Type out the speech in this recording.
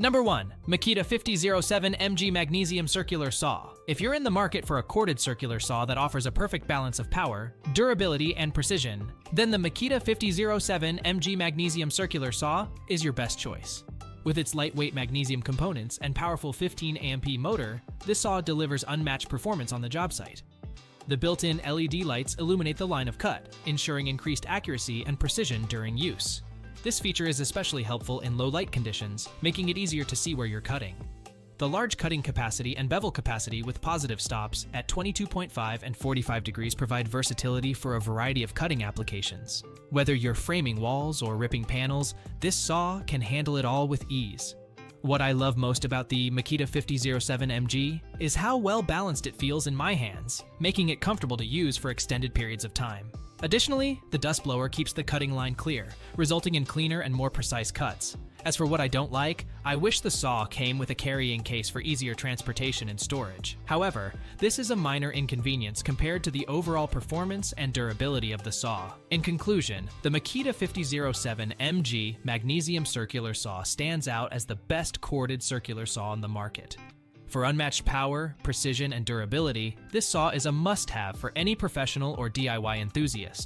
Number 1. Makita 5007MG Magnesium Circular Saw. If you're in the market for a corded circular saw that offers a perfect balance of power, durability, and precision, then the Makita 5007MG Magnesium Circular Saw is your best choice. With its lightweight magnesium components and powerful 15 AMP motor, this saw delivers unmatched performance on the job site. The built-in LED lights illuminate the line of cut, ensuring increased accuracy and precision during use. This feature is especially helpful in low light conditions, making it easier to see where you're cutting. The large cutting capacity and bevel capacity with positive stops at 22.5 and 45 degrees provide versatility for a variety of cutting applications. Whether you're framing walls or ripping panels, this saw can handle it all with ease. What I love most about the Makita 5007MG is how well balanced it feels in my hands, making it comfortable to use for extended periods of time. Additionally, the dust blower keeps the cutting line clear, resulting in cleaner and more precise cuts. As for what I don't like, I wish the saw came with a carrying case for easier transportation and storage. However, this is a minor inconvenience compared to the overall performance and durability of the saw. In conclusion, the Makita 5007MG Magnesium Circular Saw stands out as the best corded circular saw on the market. For unmatched power, precision, and durability, this saw is a must-have for any professional or DIY enthusiast.